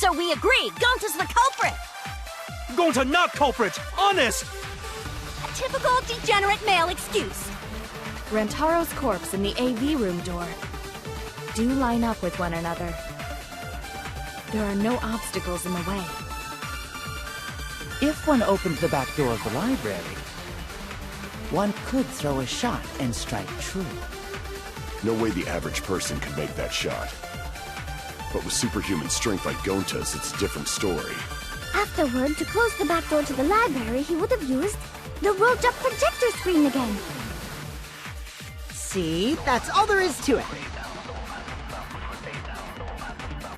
So we agree, Gonta's the culprit! Gonta not culprit! Honest! A typical degenerate male excuse. Rantaro's corpse and the AV room door do line up with one another. There are no obstacles in the way. If one opened the back door of the library, one could throw a shot and strike true. No way the average person can make that shot. But with superhuman strength like Gonta's, it's a different story. Afterward, to close the back door to the library, he would have used the rolled-up projector screen again. See? That's all there is to it.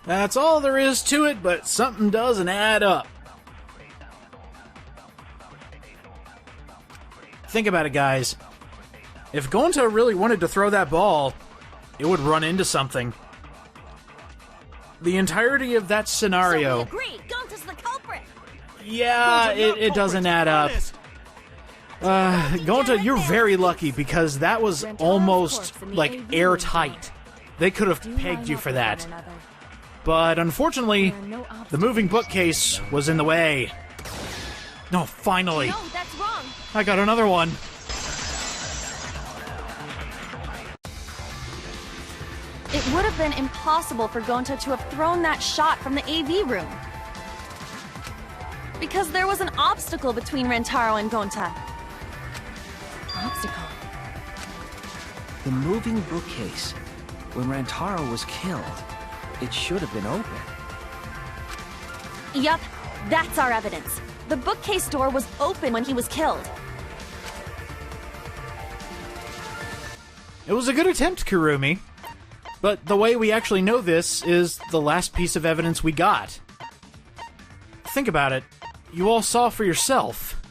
That's all there is to it, but something doesn't add up. Think about it, guys. If Gonta really wanted to throw that ball, it would run into something. The entirety of that scenario... So we agree, Gonta's the culprit! Yeah, it doesn't add up. Gonta, you're very lucky because that was almost, like, airtight. They could have pegged you for that. But unfortunately, the moving bookcase was in the way. No, finally. No, that's wrong. I got another one. It would have been impossible for Gonta to have thrown that shot from the AV room. Because there was an obstacle between Rantaro and Gonta. Obstacle? The moving bookcase. When Rantaro was killed, it should have been open. Yup, that's our evidence. The bookcase door was open when he was killed. It was a good attempt, Kurumi. But the way we actually know this is the last piece of evidence we got. Think about it. You all saw for yourself.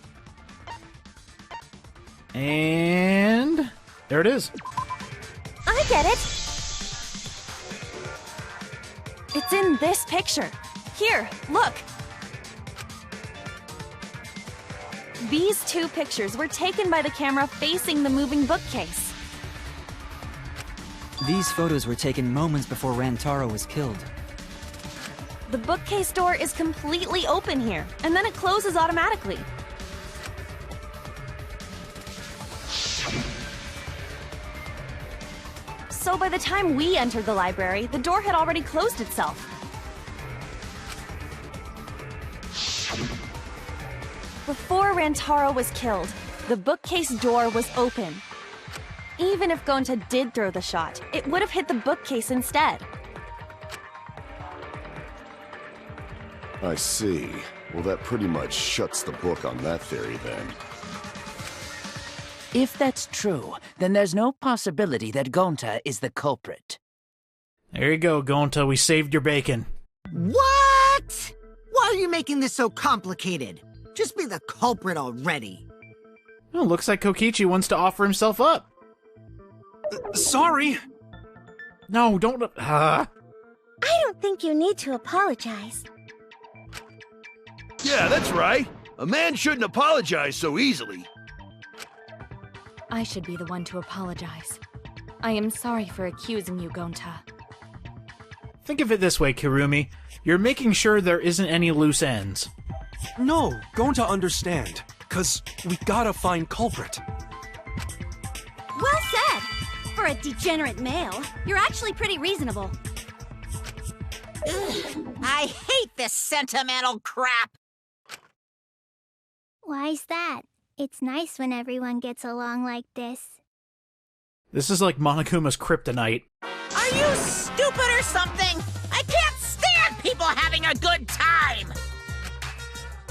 And... there it is. I get it. It's in this picture. Here, look. These two pictures were taken by the camera facing the moving bookcase. These photos were taken moments before Rantaro was killed. The bookcase door is completely open here, and then it closes automatically. So by the time we entered the library, the door had already closed itself. Before Rantaro was killed, the bookcase door was open. Even if Gonta did throw the shot, it would have hit the bookcase instead. I see. Well, that pretty much shuts the book on that theory, then. If that's true, then there's no possibility that Gonta is the culprit. There you go, Gonta. We saved your bacon. What? Why are you making this so complicated? Just be the culprit already. Well, looks like Kokichi wants to offer himself up. Sorry. No, don't... I don't think you need to apologize. Yeah, that's right. A man shouldn't apologize so easily. I should be the one to apologize. I am sorry for accusing you, Gonta. Think of it this way, Kurumi. You're making sure there isn't any loose ends. No, Gonta understand. 'Cause we gotta find culprit. Well said! For a degenerate male, you're actually pretty reasonable. Ugh, I hate this sentimental crap! Why's that? It's nice when everyone gets along like this. This is like Monokuma's kryptonite. Are you stupid or something? I can't stand people having a good time!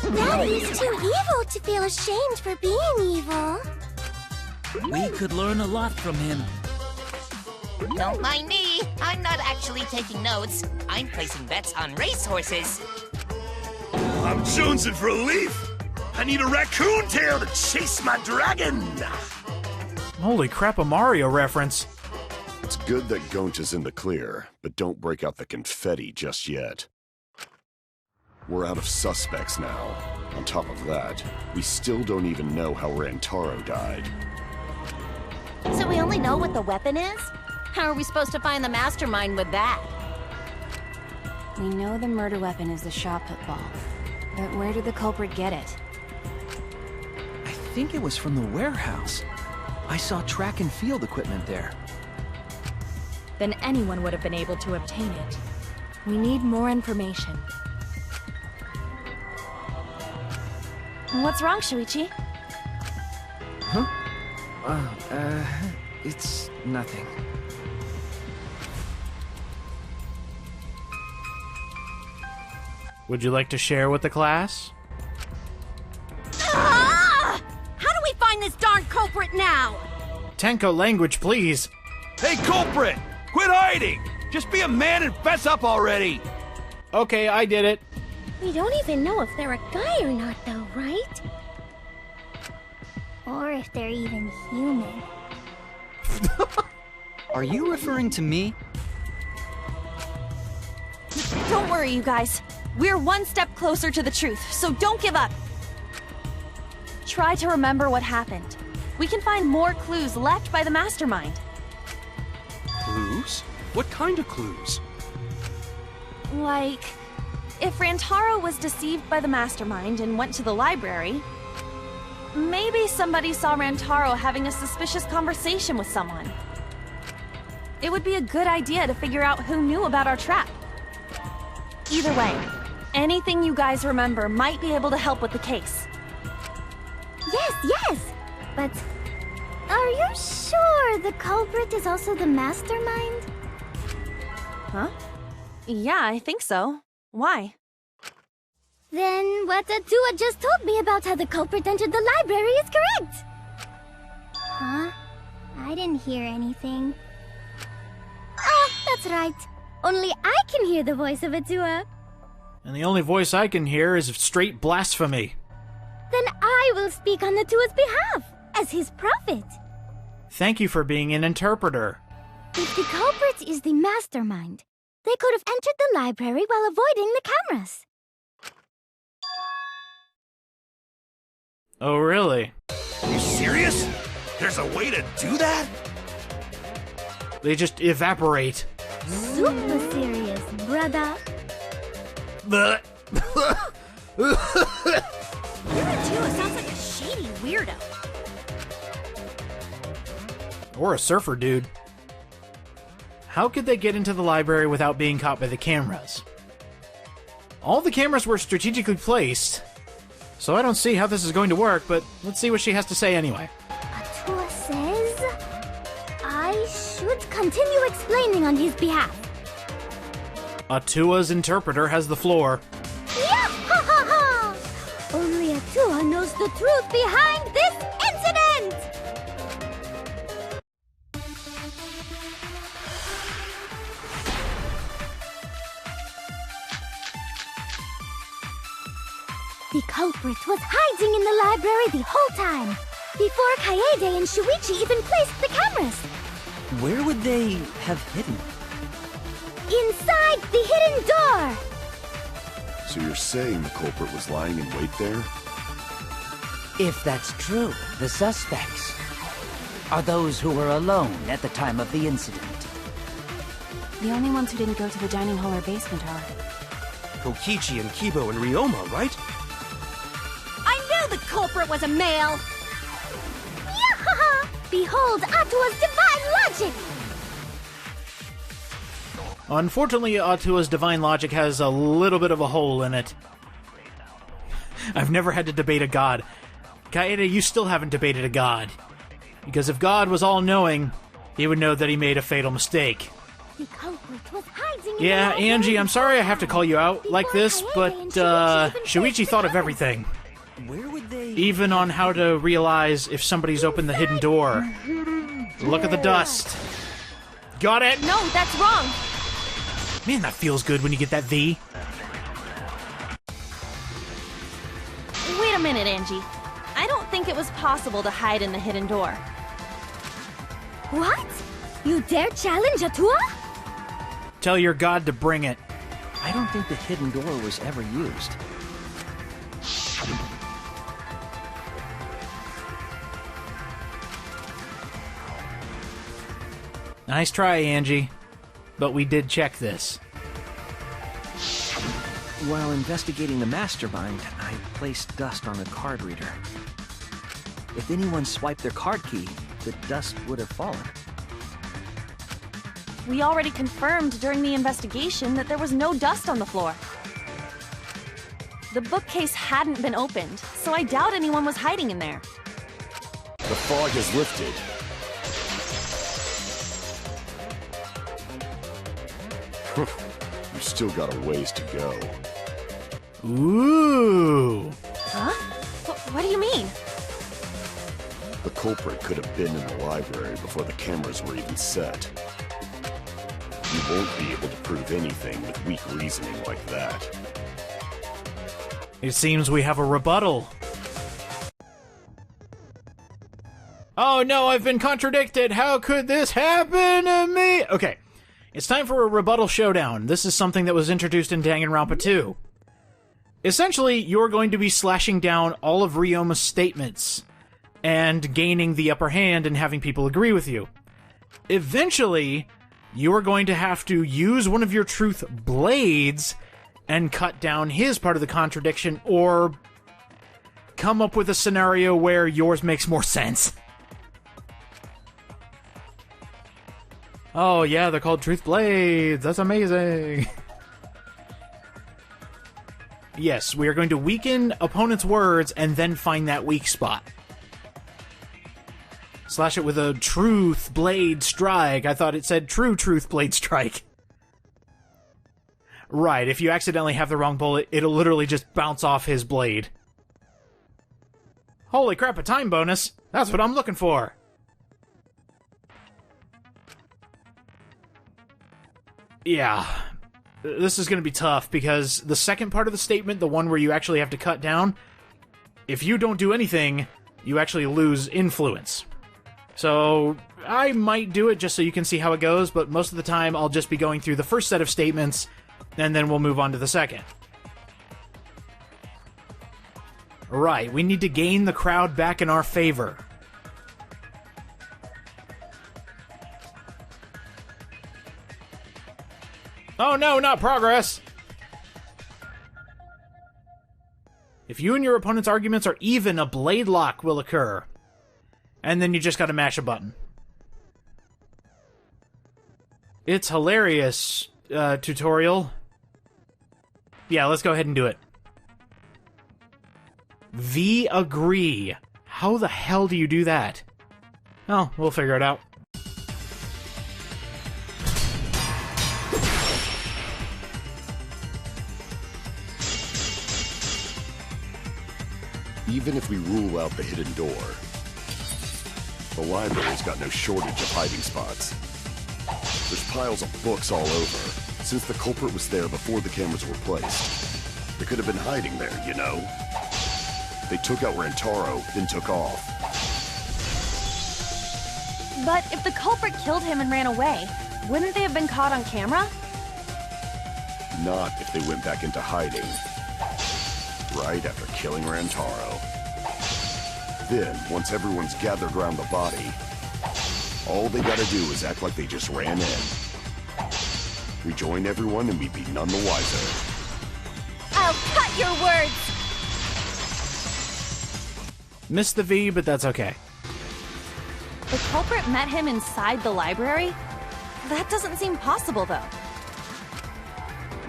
Daddy's too evil to feel ashamed for being evil. We could learn a lot from him. Don't mind me. I'm not actually taking notes. I'm placing bets on racehorses. I'm jonesing for a leaf. I need a raccoon tail to chase my dragon. Holy crap, a Mario reference. It's good that Gonta's in the clear, but don't break out the confetti just yet. We're out of suspects now. On top of that, we still don't even know how Rantaro died. So we only know what the weapon is? How are we supposed to find the mastermind with that? We know the murder weapon is the shot put ball. But where did the culprit get it? I think it was from the warehouse. I saw track and field equipment there. Then anyone would have been able to obtain it. We need more information. What's wrong, Shuichi? Huh? It's nothing. Would you like to share with the class? Ah! How do we find this darn culprit now? Tenko language, please. Hey, culprit! Quit hiding! Just be a man and fess up already! Okay, I did it. We don't even know if they're a guy or not, though, right? Or if they're even human. Are you referring to me? Don't worry, you guys. We're one step closer to the truth, so don't give up. Try to remember what happened. We can find more clues left by the mastermind. Clues? What kind of clues? Like, if Rantaro was deceived by the mastermind and went to the library, maybe somebody saw Rantaro having a suspicious conversation with someone. It would be a good idea to figure out who knew about our trap. Either way, anything you guys remember might be able to help with the case. Yes! But are you sure the culprit is also the mastermind? Huh? Yeah, I think so. Why? Then what Atua just told me about how the culprit entered the library is correct! Huh? I didn't hear anything. Oh, that's right. Only I can hear the voice of Atua. And the only voice I can hear is straight blasphemy. Then I will speak on Atua's behalf, as his prophet. Thank you for being an interpreter. If the culprit is the mastermind, they could have entered the library while avoiding the cameras. Oh, really? You serious? There's a way to do that? They just evaporate. Super serious, brother. Atua sounds like a shady weirdo. Or a surfer dude. How could they get into the library without being caught by the cameras? All the cameras were strategically placed, so I don't see how this is going to work, but let's see what she has to say anyway. Atua says I should continue explaining on his behalf. Atua's interpreter has the floor. Yeah, ha ha ha! Only Atua knows the truth behind this incident! The culprit was hiding in the library the whole time, before Kaede and Shuichi even placed the cameras. Where would they have hidden? Inside the hidden door! So you're saying the culprit was lying in wait there? If that's true, the suspects are those who were alone at the time of the incident. The only ones who didn't go to the dining hall or basement are Kokichi and Kibo and Ryoma, right? I knew the culprit was a male! Yahaha! Behold Atua's divine logic! Unfortunately, Atua's divine logic has a little bit of a hole in it. I've never had to debate a god. Kaede, you still haven't debated a god. Because if God was all-knowing, he would know that he made a fatal mistake. The culprit was hiding in Yeah, the library Angie, I'm sorry I have to call you out like this, but, Kaede and Shuichi thought of everything. Where would they... Even on how to realize if somebody's opened the hidden door. Look at the dust. Got it? No, that's wrong! Man, that feels good when you get that V. Wait a minute, Angie. I don't think it was possible to hide in the hidden door. What? You dare challenge Atua? Tell your god to bring it. I don't think the hidden door was ever used. Nice try, Angie. But we did check this. While investigating the mastermind, I placed dust on a card reader. If anyone swiped their card key, the dust would have fallen. We already confirmed during the investigation that there was no dust on the floor. The bookcase hadn't been opened, so I doubt anyone was hiding in there. The fog has lifted. You still got a ways to go. Ooh. Huh? What do you mean? The culprit could have been in the library before the cameras were even set. You won't be able to prove anything with weak reasoning like that. It seems we have a rebuttal. Oh no, I've been contradicted! How could this happen to me? Okay, it's time for a rebuttal showdown. This is something that was introduced in Danganronpa 2. Essentially, you're going to be slashing down all of Ryoma's statements and gaining the upper hand and having people agree with you. Eventually, you are going to have to use one of your truth blades and cut down his part of the contradiction, or come up with a scenario where yours makes more sense. Oh yeah, they're called truth blades. That's amazing. Yes, we are going to weaken opponent's words and then find that weak spot. Slash it with a truth blade strike. I thought it said true truth blade strike. Right, if you accidentally have the wrong bullet, it'll literally just bounce off his blade. Holy crap, a time bonus! That's what I'm looking for! Yeah, this is gonna be tough, because the second part of the statement, the one where you actually have to cut down, if you don't do anything, you actually lose influence. So, I might do it just so you can see how it goes, but most of the time I'll just be going through the first set of statements, and then we'll move on to the second. Right, we need to gain the crowd back in our favor. Oh no, not progress! If you and your opponent's arguments are even, a blade lock will occur. And then you just gotta mash a button. It's hilarious, tutorial. Yeah, let's go ahead and do it. V agree. How the hell do you do that? Oh, we'll figure it out. Even if we rule out the hidden door, the library's got no shortage of hiding spots. There's piles of books all over, since the culprit was there before the cameras were placed. They could have been hiding there, you know? They took out Rantaro, then took off. But if the culprit killed him and ran away, wouldn't they have been caught on camera? Not if they went back into hiding. Right after killing Rantaro. Then, once everyone's gathered around the body, all they gotta do is act like they just ran in. Rejoin everyone and we'd be none the wiser. I'll cut your words! Missed the V, but that's okay. The culprit met him inside the library? That doesn't seem possible, though.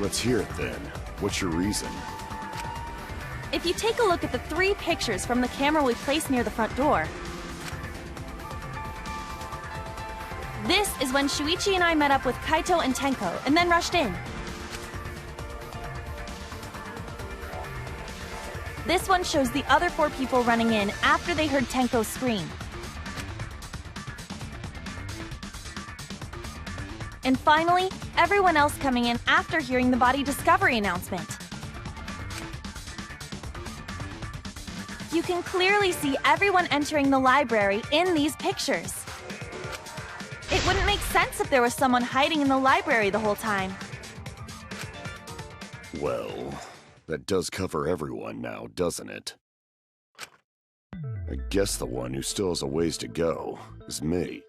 Let's hear it then. What's your reason? If you take a look at the 3 pictures from the camera we placed near the front door, this is when Shuichi and I met up with Kaito and Tenko, and then rushed in. This one shows the other 4 people running in after they heard Tenko scream. And finally, everyone else coming in after hearing the body discovery announcement. You can clearly see everyone entering the library in these pictures. It wouldn't make sense if there was someone hiding in the library the whole time. Well, that does cover everyone now, doesn't it? I guess the one who still has a ways to go is me.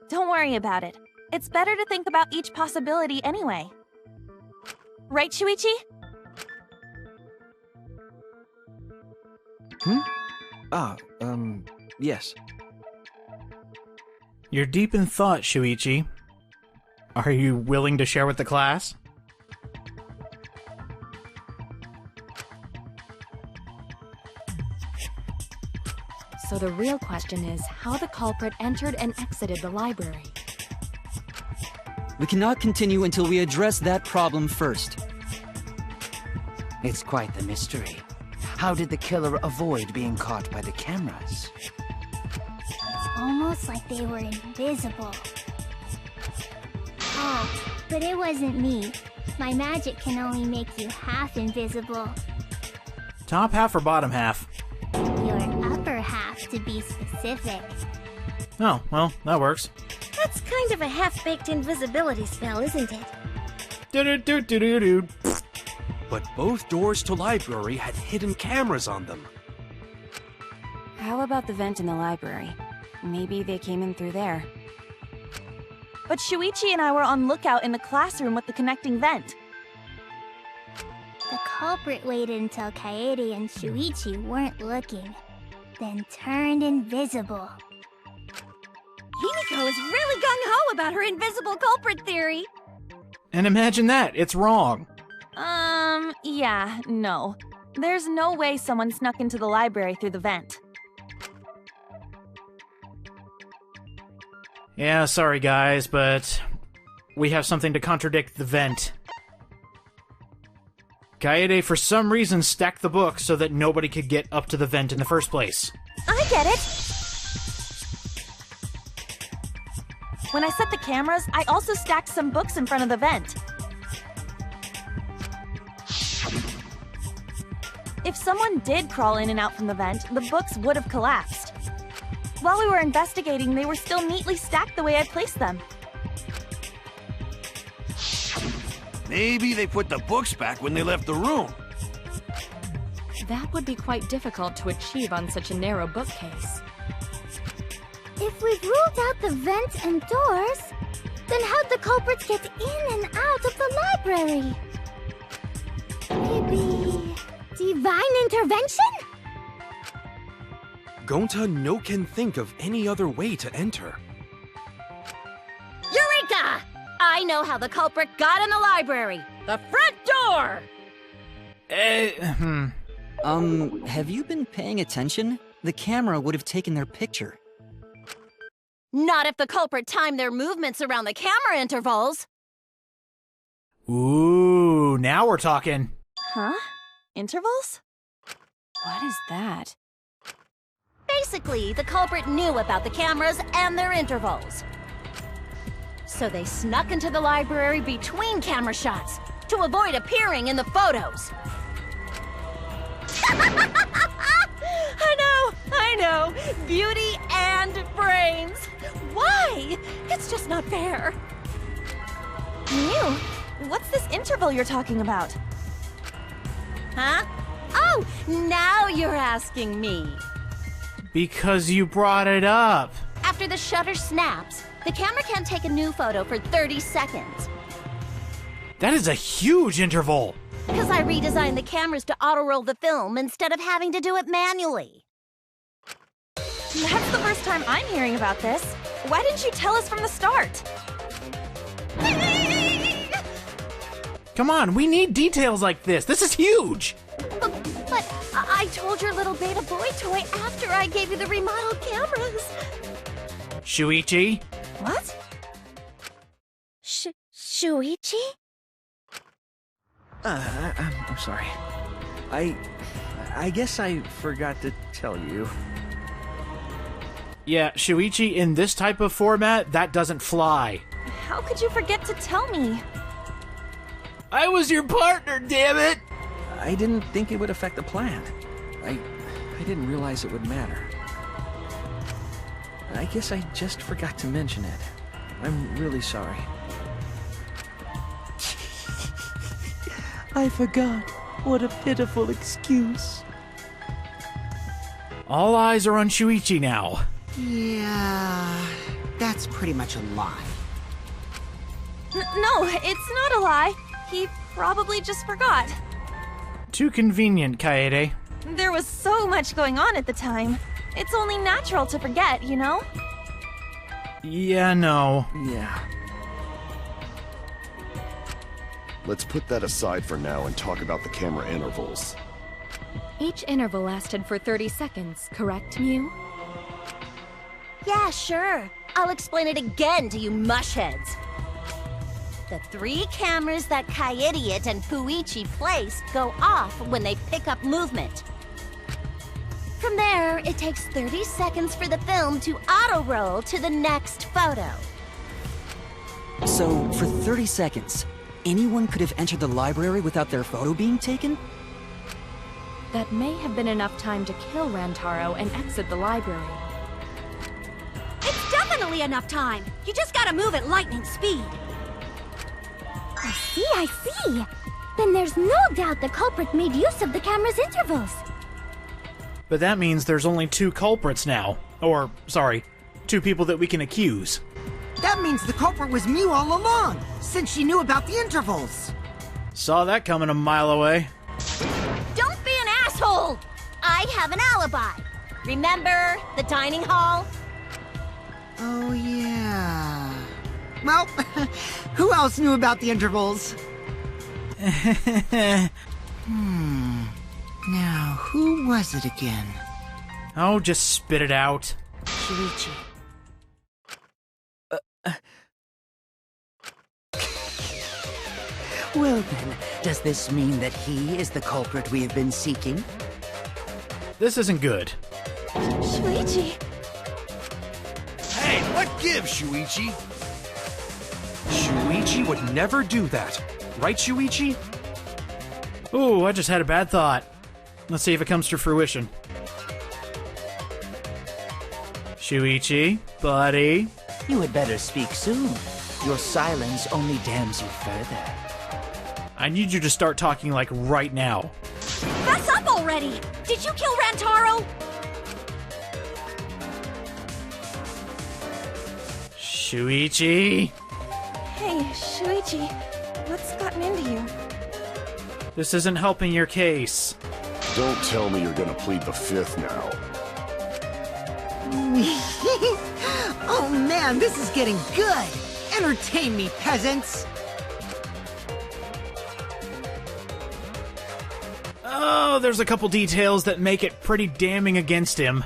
Don't worry about it. It's better to think about each possibility anyway. Right, Shuichi? Yes. You're deep in thought, Shuichi. Are you willing to share with the class? So the real question is how the culprit entered and exited the library. We cannot continue until we address that problem first. It's quite the mystery. How did the killer avoid being caught by the cameras? It's almost like they were invisible. Oh, but it wasn't me. My magic can only make you half invisible. Top half or bottom half? Your upper half, to be specific. Oh, well, that works. That's kind of a half-baked invisibility spell, isn't it? Do-do-do-do-do-do. But both doors to library had hidden cameras on them. How about the vent in the library? Maybe they came in through there. But Shuichi and I were on lookout in the classroom with the connecting vent. The culprit waited until Kaede and Shuichi weren't looking, then turned invisible. Himiko is really gung-ho about her invisible culprit theory. And imagine that, it's wrong. Yeah, no. There's no way someone snuck into the library through the vent. Yeah, sorry guys, but we have something to contradict the vent. Kaede, for some reason, stacked the book so that nobody could get up to the vent in the first place. I get it! When I set the cameras, I also stacked some books in front of the vent. If someone did crawl in and out from the vent, the books would have collapsed. While we were investigating, they were still neatly stacked the way I placed them. Maybe they put the books back when they left the room. That would be quite difficult to achieve on such a narrow bookcase. If we've ruled out the vent and doors, then how'd the culprits get in and out of the library? Maybe divine intervention? Gonta no can think of any other way to enter. Eureka! I know how the culprit got in the library. The front door! Have you been paying attention? The camera would have taken their picture. Not if the culprit timed their movements around the camera intervals. Ooh, now we're talking. Huh? Intervals? What is that? Basically, the culprit knew about the cameras and their intervals. So they snuck into the library between camera shots to avoid appearing in the photos. I know! Beauty and brains! Why? It's just not fair. Mew, what's this interval you're talking about? Huh? Oh, now you're asking me. Because you brought it up. After the shutter snaps, the camera can't take a new photo for 30 seconds. That is a huge interval. Because I redesigned the cameras to auto-roll the film instead of having to do it manually. That's the first time I'm hearing about this. Why didn't you tell us from the start? Come on, we need details like this. This is huge. But I told your little beta boy toy after I gave you the remodeled cameras. Shuichi? What? Shuichi? I'm sorry. I guess I forgot to tell you. Yeah, Shuichi, in this type of format, that doesn't fly. How could you forget to tell me? I was your partner, damn it! I didn't think it would affect the plan. I didn't realize it would matter. I guess I just forgot to mention it. I'm really sorry. I forgot. What a pitiful excuse. All eyes are on Shuichi now. Yeah, that's pretty much a lie. No, it's not a lie. He probably just forgot. Too convenient, Kaede. There was so much going on at the time. It's only natural to forget, you know? Yeah, no. Yeah. Let's put that aside for now and talk about the camera intervals. Each interval lasted for 30 seconds, correct, Mew? Yeah, sure. I'll explain it again to you mushheads. The 3 cameras that Kaidiot and Puichi placed go off when they pick up movement. From there, it takes 30 seconds for the film to auto-roll to the next photo. So, for 30 seconds, anyone could have entered the library without their photo being taken? That may have been enough time to kill Rantaro and exit the library. It's definitely enough time. You just gotta move at lightning speed. I see. Then there's no doubt the culprit made use of the camera's intervals. But that means there's only 2 culprits now. Or, sorry, 2 people that we can accuse. That means the culprit was Mew all along, since she knew about the intervals. Saw that coming a mile away. Don't be an asshole! I have an alibi. Remember the dining hall? Oh, yeah. Well, who else knew about the intervals? Now, who was it again? Oh, just spit it out. Shuichi. Well then, does this mean that he is the culprit we have been seeking? This isn't good. Shuichi! Hey, what gives, Shuichi? Shuichi would never do that. Right, Shuichi? Ooh, I just had a bad thought. Let's see if it comes to fruition. Shuichi, buddy. You had better speak soon. Your silence only damns you further. I need you to start talking like right now. Fess up already! Did you kill Rantaro? Shuichi? Hey, Shuichi, what's gotten into you? This isn't helping your case. Don't tell me you're gonna plead the 5th now. Oh man, this is getting good! Entertain me, peasants! Oh, there's a couple details that make it pretty damning against him.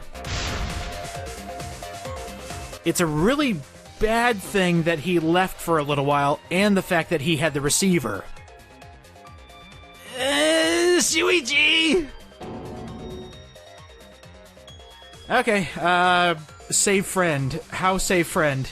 It's a really bad thing that he left for a little while, and the fact that he had the receiver. Shuichi! Okay, save friend. How save friend?